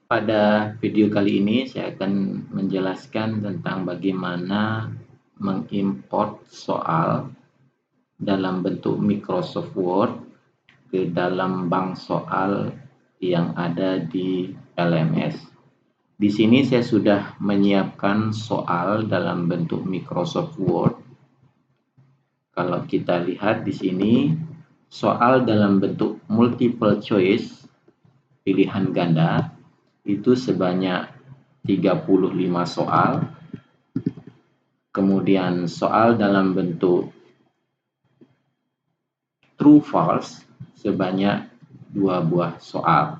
Pada video kali ini saya akan menjelaskan tentang bagaimana mengimport soal dalam bentuk Microsoft Word ke dalam bank soal yang ada di LMS. Di sini saya sudah menyiapkan soal dalam bentuk Microsoft Word. Kalau kita lihat di sini, soal dalam bentuk multiple choice, pilihan ganda, itu sebanyak 35 soal. Kemudian soal dalam bentuk true false sebanyak 2 buah soal.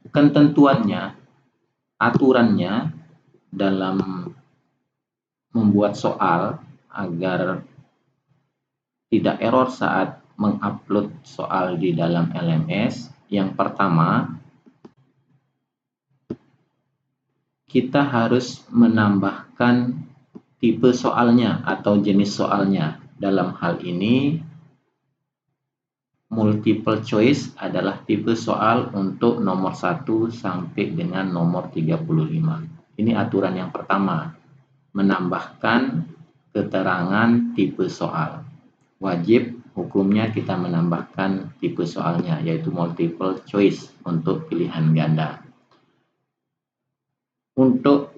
Ketentuannya, aturannya dalam membuat soal agar tidak error saat mengupload soal di dalam LMS. Yang pertama, kita harus menambahkan tipe soalnya atau jenis soalnya. Dalam hal ini, multiple choice adalah tipe soal untuk nomor 1 sampai dengan nomor 35. Ini aturan yang pertama, menambahkan keterangan tipe soal. Wajib hukumnya kita menambahkan tipe soalnya, yaitu multiple choice untuk pilihan ganda. Untuk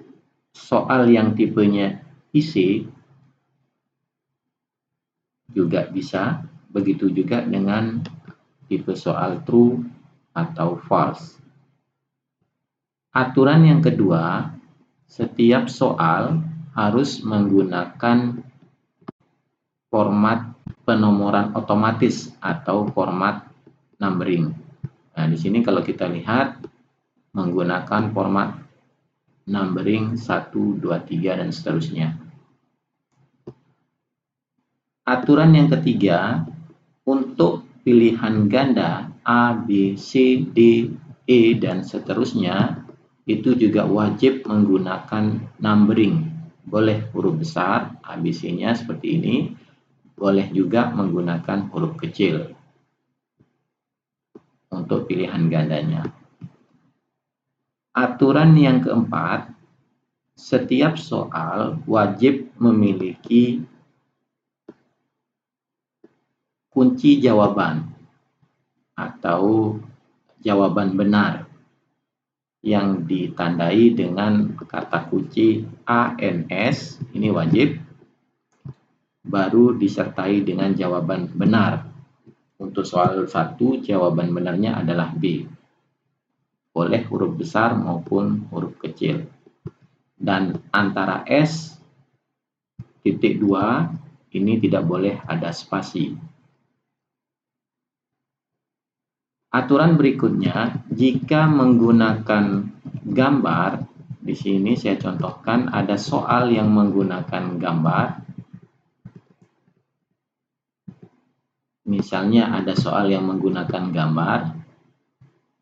soal yang tipenya isi juga bisa, begitu juga dengan tipe soal true atau false. Aturan yang kedua, setiap soal harus menggunakan format penomoran otomatis atau format numbering. Nah, di sini kalau kita lihat menggunakan format numbering 1, 2, 3 dan seterusnya. Aturan yang ketiga, untuk pilihan ganda A, B, C, D, E dan seterusnya itu juga wajib menggunakan numbering. Boleh huruf besar ABC-nya seperti ini, boleh juga menggunakan huruf kecil untuk pilihan gandanya. Aturan yang keempat, setiap soal wajib memiliki kunci jawaban atau jawaban benar yang ditandai dengan kata kunci ANS, ini wajib, baru disertai dengan jawaban benar. Untuk soal 1, jawaban benarnya adalah B. Boleh huruf besar maupun huruf kecil. Dan antara S titik 2 ini tidak boleh ada spasi. Aturan berikutnya, jika menggunakan gambar, di sini saya contohkan ada soal yang menggunakan gambar. Misalnya ada soal yang menggunakan gambar,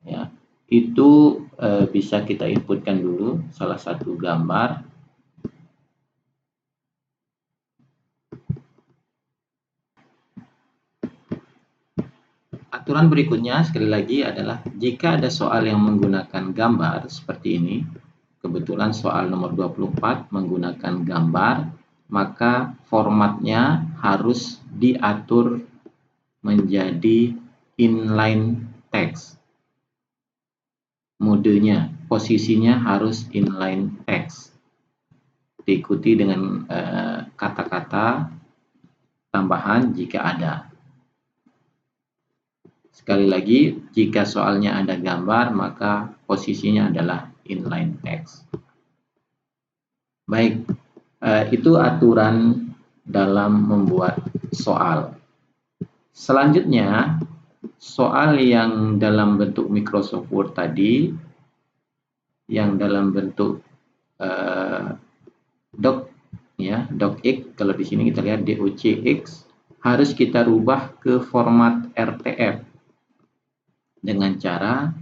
ya, itu bisa kita inputkan dulu salah satu gambar. Aturan berikutnya sekali lagi adalah jika ada soal yang menggunakan gambar seperti ini, kebetulan soal nomor 24 menggunakan gambar, maka formatnya harus diatur menjadi inline text. Modenya, posisinya harus inline text. Diikuti dengan kata-kata tambahan jika ada. Sekali lagi, jika soalnya ada gambar, maka posisinya adalah inline text. Baik, itu aturan dalam membuat soal. Selanjutnya, soal yang dalam bentuk Microsoft Word tadi, yang dalam bentuk doc, ya, docx, kalau di sini kita lihat docx, harus kita rubah ke format RTF dengan cara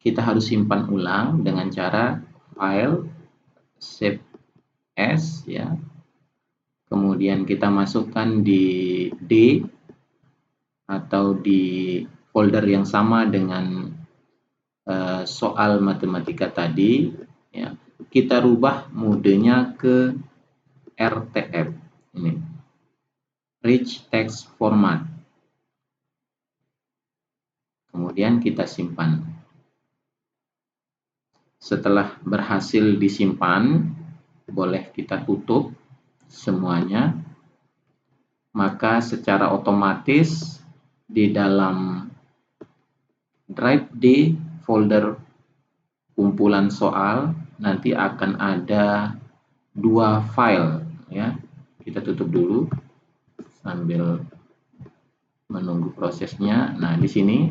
kita harus simpan ulang dengan cara file save as, ya. Kemudian kita masukkan di D atau di folder yang sama dengan soal matematika tadi, ya, kita rubah modenya ke RTF, ini Rich Text Format. Kemudian kita simpan. Setelah berhasil disimpan, boleh kita tutup semuanya. Maka secara otomatis di dalam drive D folder kumpulan soal nanti akan ada 2 file, ya. Kita tutup dulu sambil menunggu prosesnya. Nah, di sini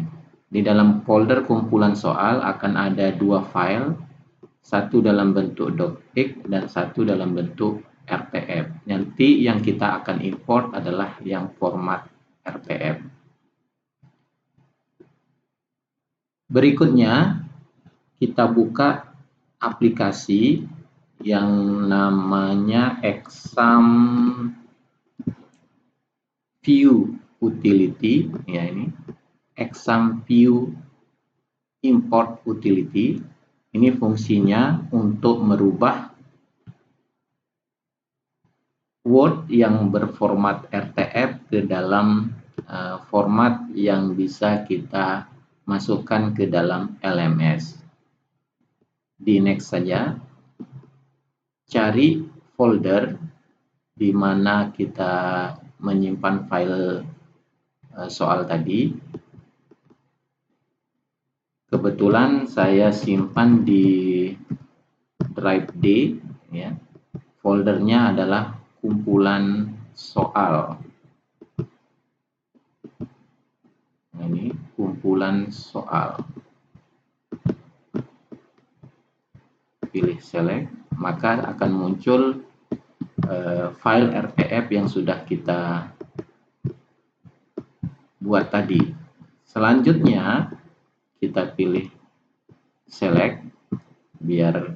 di dalam folder kumpulan soal akan ada 2 file, satu dalam bentuk .x dan satu dalam bentuk RTF. Nanti yang kita akan import adalah yang format RTF. Berikutnya kita buka aplikasi yang namanya Exam View Utility, ya, ini Exam View Import Utility. Ini fungsinya untuk merubah Word yang berformat RTF ke dalam format yang bisa kita masukkan ke dalam LMS. Di next saja, cari folder di mana kita menyimpan file soal tadi. Kebetulan saya simpan di drive D, ya. Foldernya adalah kumpulan soal. Nah, ini kumpulan soal. Pilih select, maka akan muncul file RTF yang sudah kita buat tadi. Selanjutnya kita pilih select biar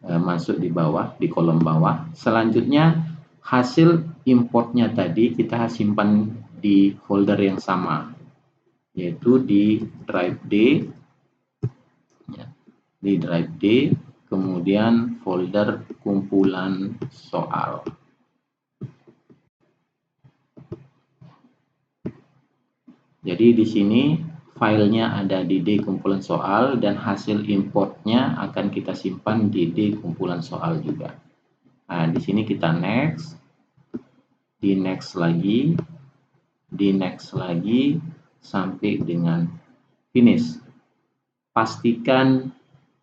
masuk di bawah, di kolom bawah. Selanjutnya hasil importnya tadi kita simpan di folder yang sama, yaitu di drive D, ya, di drive D, kemudian folder kumpulan soal. Jadi di sini filenya ada di D kumpulan soal dan hasil importnya akan kita simpan di D kumpulan soal juga. Nah, di sini kita next, di next lagi, di next lagi sampai dengan finish. Pastikan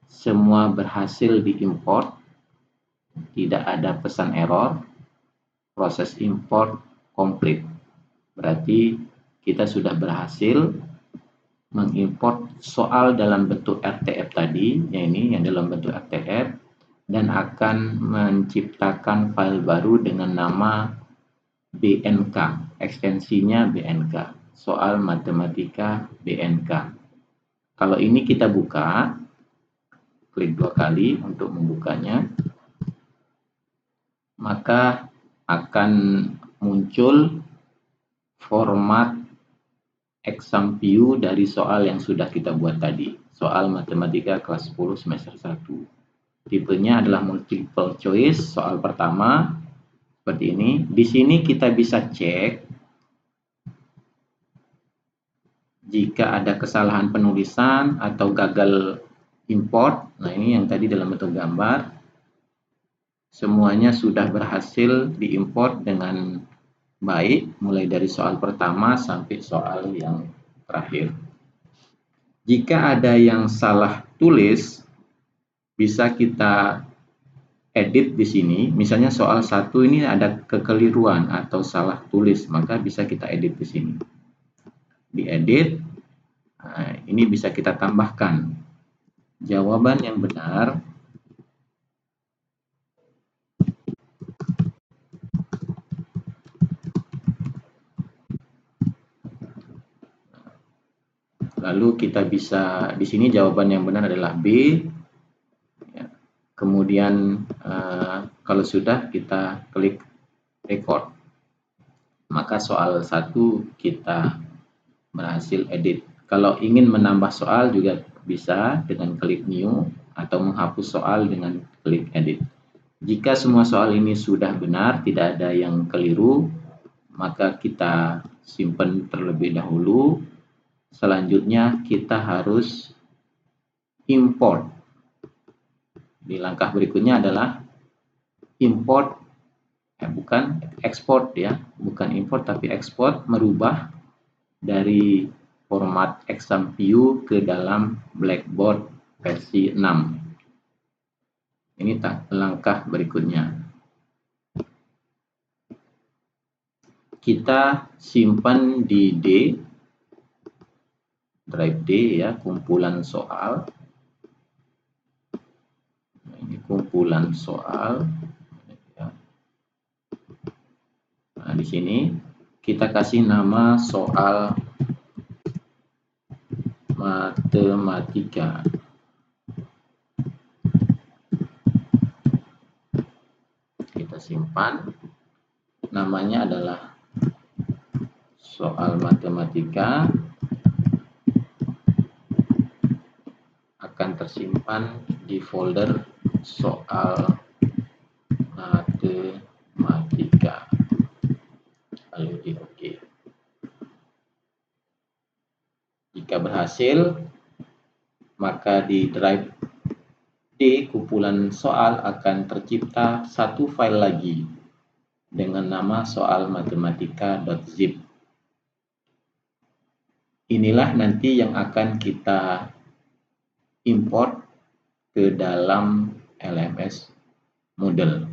semua berhasil diimport, tidak ada pesan error, proses import komplit. Berarti kita sudah berhasil mengimport soal dalam bentuk RTF tadi, ya, ini yang dalam bentuk RTF, dan akan menciptakan file baru dengan nama BNK, ekstensinya BNK, soal matematika BNK. Kalau ini kita buka, klik 2 kali untuk membukanya, maka akan muncul format exam view dari soal yang sudah kita buat tadi, soal matematika kelas 10 semester 1. Tipenya adalah multiple choice, soal pertama seperti ini. Di sini kita bisa cek jika ada kesalahan penulisan atau gagal import. Nah, ini yang tadi dalam bentuk gambar. Semuanya sudah berhasil diimport dengan baik, mulai dari soal pertama sampai soal yang terakhir. Jika ada yang salah tulis, bisa kita edit di sini. Misalnya soal 1 ini ada kekeliruan atau salah tulis, maka bisa kita edit di sini. Diedit, nah, ini bisa kita tambahkan jawaban yang benar lalu kita bisa di sini jawaban yang benar adalah B. Ya. Kemudian kalau sudah kita klik record, maka soal 1 kita berhasil edit. Kalau ingin menambah soal juga bisa dengan klik new atau menghapus soal dengan klik edit. Jika semua soal ini sudah benar, tidak ada yang keliru, maka kita simpan terlebih dahulu. Selanjutnya kita harus import. Di langkah berikutnya adalah import, bukan export ya, bukan import tapi export, merubah dari format exam view ke dalam Blackboard versi 6. Ini langkah berikutnya. Kita simpan di drive D ya, kumpulan soal. Ini kumpulan soal. Nah, di sini kita kasih nama soal matematika. Kita simpan. Namanya adalah soal matematika. Akan tersimpan di folder soal matematika. Lalu di OK. Jika berhasil, maka di drive D kumpulan soal akan tercipta satu file lagi dengan nama soal matematika.zip. Inilah nanti yang akan kita import ke dalam LMS Moodle.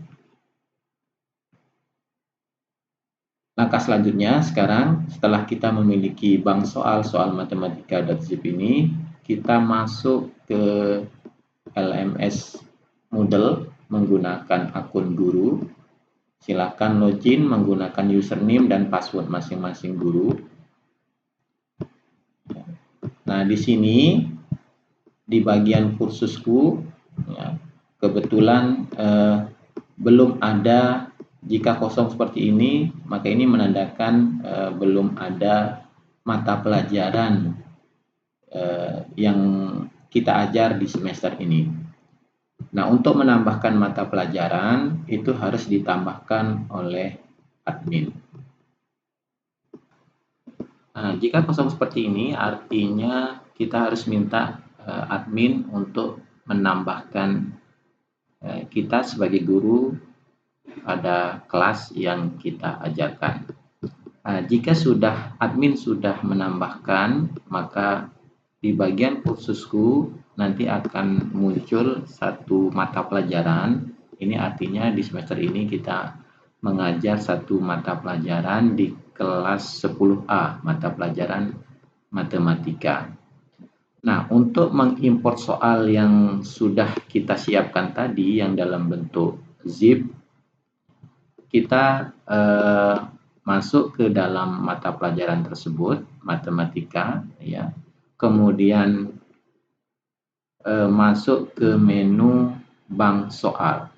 Langkah selanjutnya sekarang, setelah kita memiliki bank soal matematika.zip ini, kita masuk ke LMS Moodle menggunakan akun guru. Silakan login menggunakan username dan password masing-masing guru. Nah, di sini di bagian kursusku ya, kebetulan belum ada. Jika kosong seperti ini, maka ini menandakan belum ada mata pelajaran yang kita ajar di semester ini. Nah, untuk menambahkan mata pelajaran itu harus ditambahkan oleh admin. Nah, jika kosong seperti ini, artinya kita harus minta admin untuk menambahkan kita sebagai guru pada kelas yang kita ajarkan. Jika admin sudah menambahkan, maka di bagian kursusku nanti akan muncul satu mata pelajaran. Ini artinya di semester ini kita mengajar satu mata pelajaran di kelas 10A, mata pelajaran matematika. Nah, untuk mengimport soal yang sudah kita siapkan tadi yang dalam bentuk zip, kita masuk ke dalam mata pelajaran tersebut, matematika, ya. Kemudian masuk ke menu bank soal.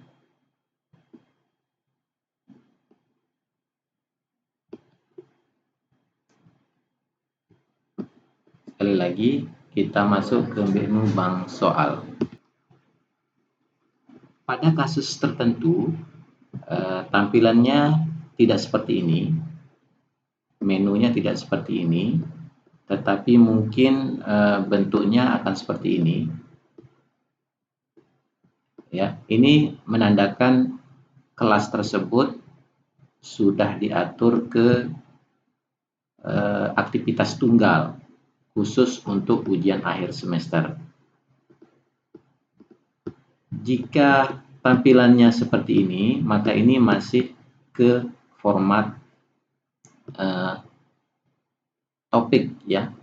Sekali lagi, kita masuk ke menu bank soal. Pada kasus tertentu, tampilannya tidak seperti ini, menunya tidak seperti ini, tetapi mungkin bentuknya akan seperti ini. Ya, ini menandakan kelas tersebut sudah diatur ke aktivitas tunggal khusus untuk ujian akhir semester. Jika tampilannya seperti ini, maka ini masih ke format topik ya,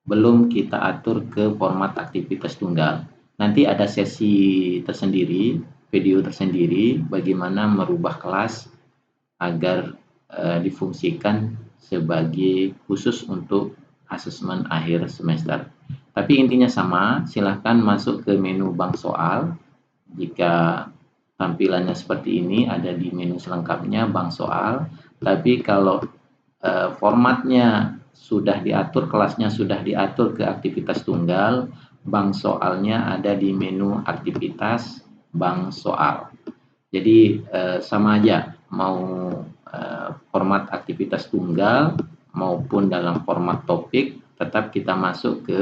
belum kita atur ke format aktivitas tunggal. Nanti ada sesi tersendiri, video tersendiri bagaimana merubah kelas agar difungsikan sebagai khusus untuk asesmen akhir semester. Tapi intinya sama, silahkan masuk ke menu bank soal. Jika tampilannya seperti ini, ada di menu selengkapnya bank soal. Tapi kalau formatnya sudah diatur, kelasnya sudah diatur ke aktivitas tunggal, bank soalnya ada di menu aktivitas bank soal. Jadi sama aja, mau format aktivitas tunggal maupun dalam format topik, tetap kita masuk ke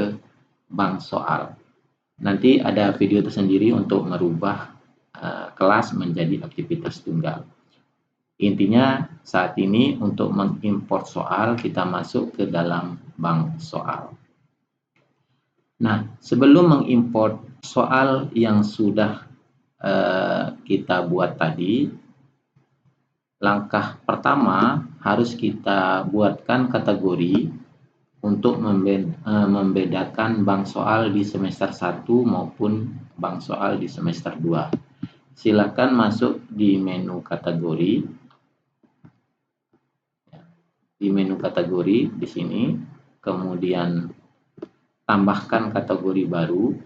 bank soal. Nanti ada video tersendiri untuk merubah kelas menjadi aktivitas tunggal. Intinya saat ini untuk mengimport soal, kita masuk ke dalam bank soal. Nah, sebelum mengimport soal yang sudah kita buat tadi, langkah pertama harus kita buatkan kategori untuk membedakan bank soal di semester 1 maupun bank soal di semester 2. Silakan masuk di menu kategori. Di menu kategori di sini, kemudian tambahkan kategori baru.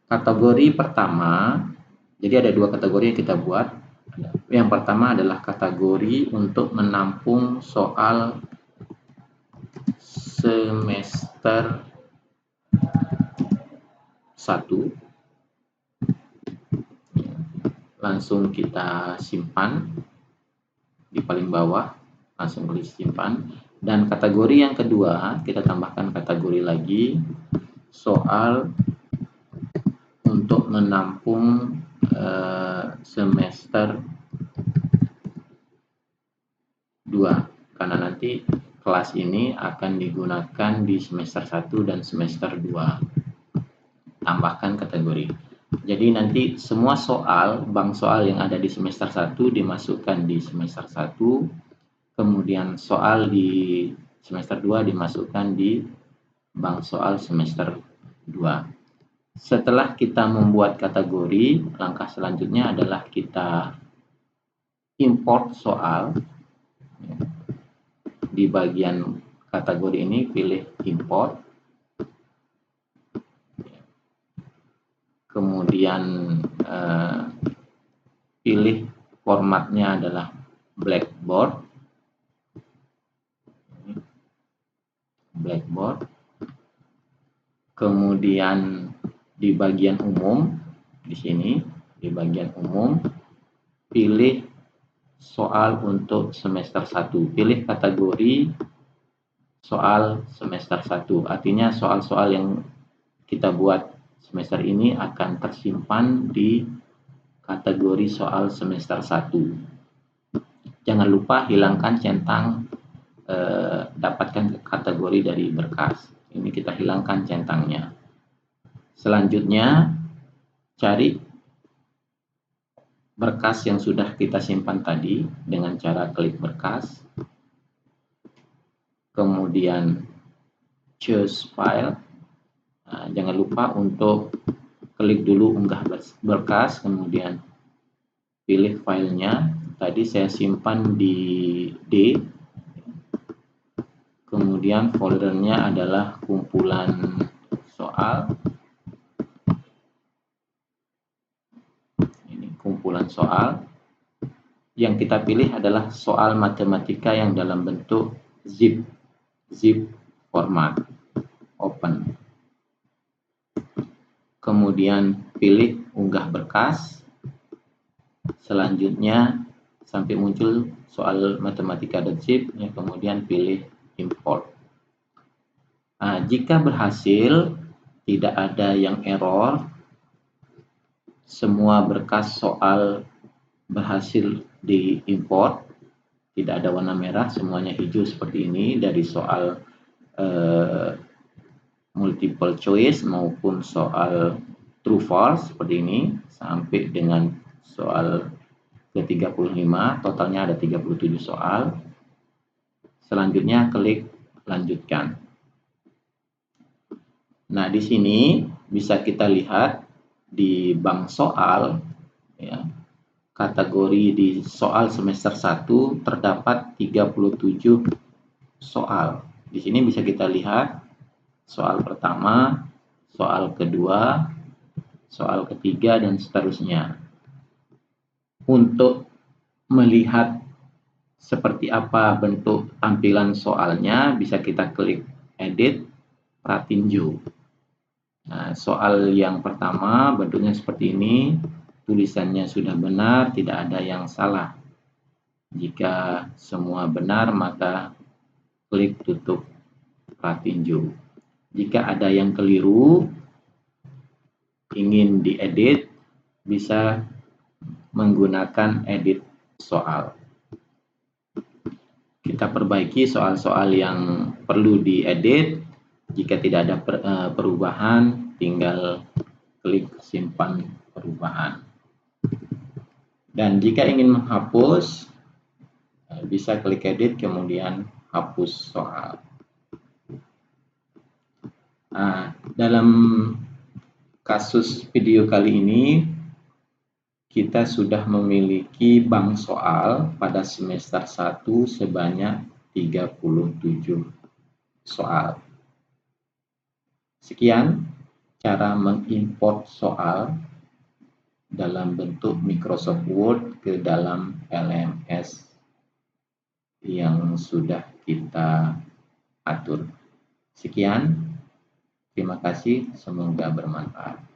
Kategori pertama, jadi ada dua kategori yang kita buat. Yang pertama adalah kategori untuk menampung soal semester 1. Langsung kita simpan di paling bawah, langsung klik simpan. Dan kategori yang kedua, kita tambahkan kategori lagi, soal untuk menampung semester 2, karena nanti kelas ini akan digunakan di semester 1 dan semester 2. Tambahkan kategori. Jadi nanti semua soal, bank soal yang ada di semester 1 dimasukkan di semester 1, kemudian soal di semester 2 dimasukkan di bank soal semester 2. Setelah kita membuat kategori, langkah selanjutnya adalah kita import soal. Di bagian kategori ini pilih import. Kemudian pilih formatnya adalah Blackboard. Kemudian di bagian umum, di sini di bagian umum pilih soal untuk semester 1. Pilih kategori soal semester 1. Artinya soal-soal yang kita buat semester ini akan tersimpan di kategori soal semester 1. Jangan lupa hilangkan centang dapatkan kategori dari berkas. Ini kita hilangkan centangnya. Selanjutnya, cari berkas yang sudah kita simpan tadi dengan cara klik berkas. Kemudian choose file. Nah, jangan lupa untuk klik dulu unggah berkas, kemudian pilih filenya. Tadi saya simpan di D. Kemudian foldernya adalah kumpulan soal. Ini kumpulan soal. Yang kita pilih adalah soal matematika yang dalam bentuk zip format. Open. Kemudian pilih unggah berkas. Selanjutnya sampai muncul soal matematika.zip, ya, kemudian pilih import. Nah, jika berhasil, tidak ada yang error, semua berkas soal berhasil diimport, tidak ada warna merah, semuanya hijau seperti ini, dari soal multiple choice maupun soal true false seperti ini, sampai dengan soal ke-35, totalnya ada 37 soal. Selanjutnya klik lanjutkan. Nah, di sini bisa kita lihat di bank soal, ya, kategori di soal semester 1 terdapat 37 soal. Di sini bisa kita lihat soal pertama, soal kedua, soal ketiga, dan seterusnya. Untuk melihat seperti apa bentuk tampilan soalnya, bisa kita klik edit, pratinju. Nah, soal yang pertama bentuknya seperti ini, tulisannya sudah benar, tidak ada yang salah. Jika semua benar, maka klik tutup pratinju. Jika ada yang keliru, ingin diedit, bisa menggunakan edit soal. Kita perbaiki soal-soal yang perlu diedit. Jika tidak ada perubahan, tinggal klik simpan perubahan. Dan jika ingin menghapus, bisa klik edit, kemudian hapus soal. Nah, dalam kasus video kali ini, kita sudah memiliki bank soal pada semester 1 sebanyak 37 soal. Sekian cara mengimport soal dalam bentuk Microsoft Word ke dalam LMS yang sudah kita atur. Sekian, terima kasih, semoga bermanfaat.